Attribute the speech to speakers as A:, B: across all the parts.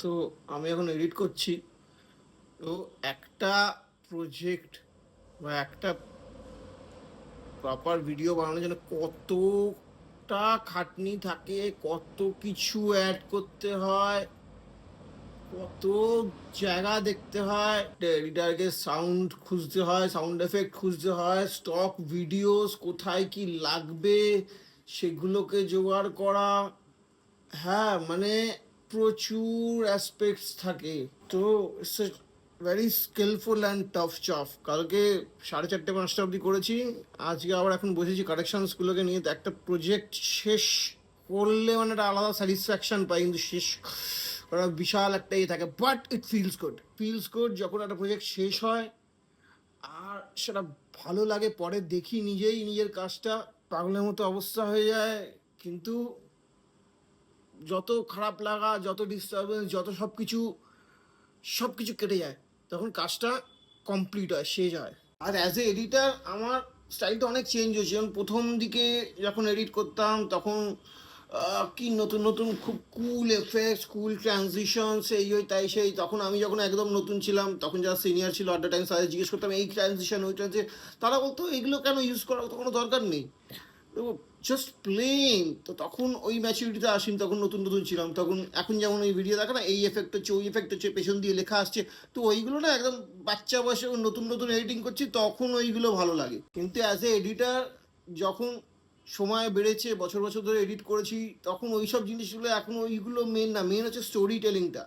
A: তো আমি এখন এডিট করছি। তো একটা প্রজেক্ট বা একটা প্রপার ভিডিও বানানোর জন্য কতটা খাটনি থাকে, কত কিছু অ্যাড করতে হয়, কত জায়গা দেখতে হয়, এডিটারকে সাউন্ড খুঁজতে হয়, সাউন্ড এফেক্ট খুঁজতে হয়, স্টক ভিডিওস কোথায় কি লাগবে সেগুলোকে জোগাড় করা। হ্যাঁ, মানে প্রচুর অ্যাসপেক্টস থাকে। তো it's a very skilful and tough job. কালকে 4:30-5টা অবধি করেছি। আজকে আবার এখন বসেছি কারেকশনসগুলোকে নিয়ে। তো একটা প্রজেক্ট শেষ করলে মানে একটা আলাদা স্যাটিসফ্যাকশন পাই, কিন্তু শেষ করা বিশাল একটা ইয়ে থাকে, বাট ইট ফিলস গুড যখন একটা প্রজেক্ট শেষ হয়। আর সেটা ভালো লাগে, পরে দেখি নিজেই নিজের কাজটা, পাগলের মতো অবস্থা হয়ে যায়। কিন্তু যত খারাপ লাগা, যত ডিস্টারবেন্স, যত সব কিছু কেটে যায়, তখন কাজটা কমপ্লিট হয়, শেষ হয়। আর অ্যাজ এ এডিটার আমার স্টাইলটা অনেক চেঞ্জ হয়েছে। যেমন প্রথম দিকে যখন এডিট করতাম তখন কি নতুন নতুন খুব কুল এফেক্টস, কুল ট্রানজিশন, সেই ওই তাই সেই। তখন আমি যখন একদম নতুন ছিলাম, তখন যারা সিনিয়র ছিল আট দ্য টাইম তাদের জিজ্ঞেস করতাম এই ট্রানজিশন ওই ট্রানজিশন, তারা বলতো এগুলো কেন ইউজ করার তো কোনো দরকার নেই, তো জাস্ট প্লেন। তো তখন ওই ম্যাচুরিটিতে আসিনি, তখন নতুন নতুন ছিলাম। তখন এখন যেমন ওই ভিডিও দেখে না, এই এফেক্ট হচ্ছে, ওই এফেক্ট হচ্ছে, পেছন দিয়ে লেখা আসছে, তো ওইগুলো না একদম বাচ্চা বয়সে নতুন নতুন এডিটিং করছি, তখন ওইগুলো ভালো লাগে। কিন্তু অ্যাজ এ এডিটার যখন সময় বেড়েছে, বছর বছর ধরে এডিট করেছি, তখন ওই সব জিনিসগুলো এখন ওইগুলো মেন না। মেন হচ্ছে স্টোরি টেলিংটা।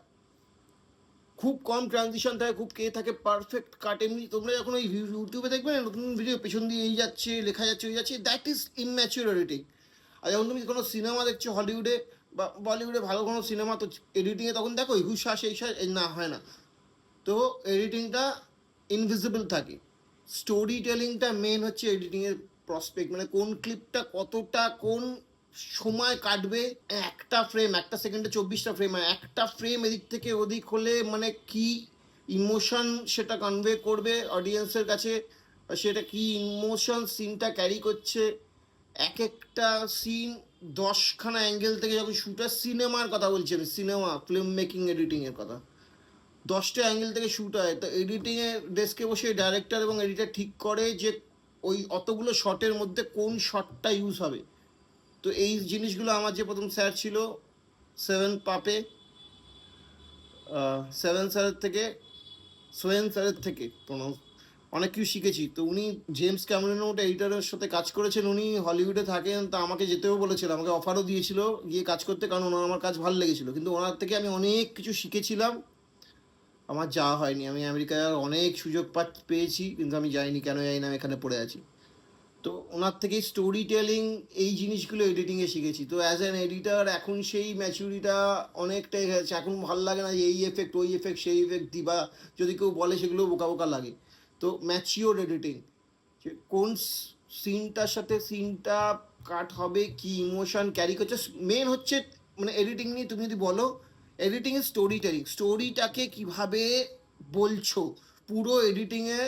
A: খুব কম ট্রানজিশন থাকে, খুব কে থাকে, পারফেক্ট কাট। এমনি তোমরা যখন ওই ইউটিউবে দেখবে না নতুন ভিডিও, পেছন দিয়ে এই যাচ্ছে, লেখা যাচ্ছে, ওই যাচ্ছে, দ্যাট ইজ ইনম্যাচিওর এডিটিং। আর যখন তুমি কোনো সিনেমা দেখছো হলিউডে বা বলিউডে, ভালো কোনো সিনেমা, তো এডিটিংয়ে তখন দেখো এই হুশাস এই শ্বাস না হয় না। তো এডিটিংটা ইনভিজিবল থাকে। স্টোরি টেলিংটা মেন হচ্ছে এডিটিংয়ের প্রসপেক্ট, মানে কোন ক্লিপটা কতটা কোন সময় কাটবে। একটা ফ্রেম, একটা সেকেন্ডে 24টা ফ্রেম, একটা ফ্রেম এদিক থেকে ওদিক হলে মানে কি ইমোশন সেটা কনভে করবে অডিয়েন্সের কাছে, সেটা কি ইমোশন সিনটা ক্যারি করছে। এক একটা সিন 10খানা অ্যাঙ্গেল থেকে যখন শুটার, সিনেমার কথা বলছি আমি, সিনেমা ফিল্ম মেকিং এডিটিংয়ের কথা, 10টা অ্যাঙ্গেল থেকে শ্যুট হয়। তো এডিটিংয়ে ডেস্কে বসে ডাইরেক্টর এবং এডিটার ঠিক করে যে ওই অতগুলো শটের মধ্যে কোন শটটা ইউজ হবে। তো এই জিনিসগুলো আমার যে প্রথম স্যার ছিল সেভেন পাপে, সেভেন স্যারের থেকে, সোয়েন স্যারের থেকে অনেক কিছু শিখেছি। তো উনি জেমস ক্যামেরনের মতো এডিটারের সাথে কাজ করেছেন, উনি হলিউডে থাকেন। তা আমাকে যেতেও বলেছিল, আমাকে অফারও দিয়েছিল গিয়ে কাজ করতে, কারণ ওনার আমার কাজ ভালো লেগেছিলো। কিন্তু ওনার থেকে আমি অনেক কিছু শিখেছিলাম, আমার যাওয়া হয়নি। আমি আমেরিকায় অনেক সুযোগ পেয়েছি, কিন্তু আমি যাইনি। কেন যাই না, আমি এখানে পড়ে আছি। তো ওনার থেকেই স্টোরি টেলিং এই জিনিসগুলো এডিটিংয়ে শিখেছি। তো অ্যাজ অ্যান এডিটার এখন সেই ম্যাচুরিটা অনেকটাই হয়েছে। এখন ভালো লাগে না যে এই এফেক্ট ওই এফেক্ট সেই এফেক্ট দিই, বা যদি কেউ বলে সেগুলো বোকা বোকা লাগে। তো ম্যাচিওর এডিটিং, যে কোন সিনটার সাথে সিনটা কাট হবে, কি ইমোশন ক্যারি করছে, মেন হচ্ছে। মানে এডিটিং নিয়ে তুমি যদি বলো, এডিটিংয়ে স্টোরি টেলিং, স্টোরিটাকে কীভাবে বলছো, পুরো এডিটিংয়ে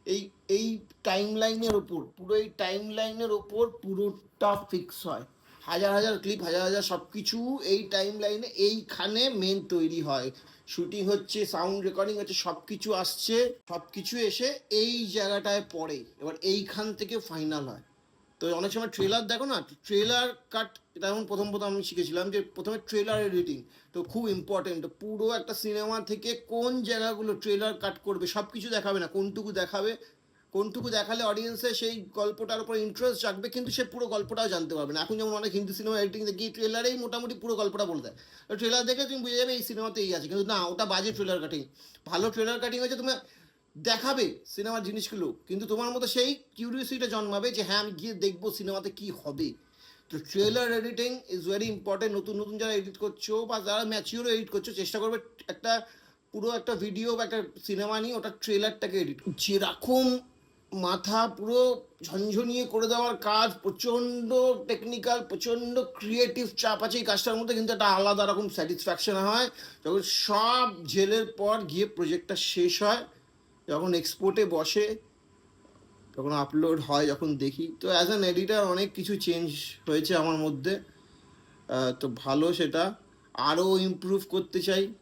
A: এই এই টাইম লাইনের ওপর, পুরো এই টাইম লাইনের ওপর পুরোটা ফিক্স হয়। হাজার হাজার ক্লিপ, হাজার হাজার সব কিছু এই টাইম লাইনে এইখানে মেন তৈরি হয়। শুটিং হচ্ছে, সাউন্ড রেকর্ডিং হচ্ছে, সব কিছু আসছে, সব কিছু এসে এই জায়গাটায় পড়ে, এবার এইখান থেকে ফাইনাল হয়। তো অনেক সময় ট্রেলার দেখো না, ট্রেলার কাট, এটা যেমন প্রথম প্রথম আমি শিখেছিলাম যে প্রথমে ট্রেলার এডিটিং, তো খুব ইম্পর্টেন্ট। পুরো একটা সিনেমা থেকে কোন জায়গাগুলো ট্রেলার কাট করবে, সব কিছু দেখাবে না, কোনটুকু দেখাবে, কোনটুকু দেখালে অডিয়েন্সে সেই গল্পটার উপর ইন্টারেস্ট জাগবে, কিন্তু সে পুরো গল্পটাও জানতে পারবে না। এখন যেমন অনেক হিন্দি সিনেমা এডিটিং দেখি ট্রেলারেই মোটামুটি পুরো গল্পটা বলে দেয়। ট্রেলার দেখে তুমি বুঝে যাবে এই সিনেমাতে এই আছে, কিন্তু না, ওটা বাজে ট্রেলার কাটিং। ভালো ট্রেলার কাটিং হয়েছে, তুমি দেখাবে সিনেমার জিনিসগুলো, কিন্তু তোমার মতো সেই কিউরিওসিটিটা জন্মাবে যে হ্যাঁ আমি গিয়ে দেখবো সিনেমাতে কি হবে। তো trailer editing is very important. নতুন নতুন যারা এডিট করছো বা যারা ম্যাচিওর এডিট করছো, চেষ্টা করবে একটা পুরো একটা ভিডিও বা একটা সিনেমা নিয়ে ওটা ট্রেলারটাকে এডিট, যেরকম মাথা পুরো ঝনঝনিয়ে করে দেওয়ার কাজ, প্রচণ্ড টেকনিক্যাল, প্রচণ্ড ক্রিয়েটিভ চাপ আছে এই কাজটার মধ্যে, কিন্তু একটা আলাদা রকম স্যাটিসফ্যাকশন হয় যখন সব ঝেলের পর গিয়ে প্রজেক্টটা শেষ হয়, যখন এক্সপোর্টে বসে, যখন আপলোড হয়, যখন দেখি। তো অ্যাজ অ্যান এডিটার অনেক কিছু চেঞ্জ হয়েছে আমার মধ্যে। তো ভালো, সেটা আরও ইমপ্রুভ করতে চাই।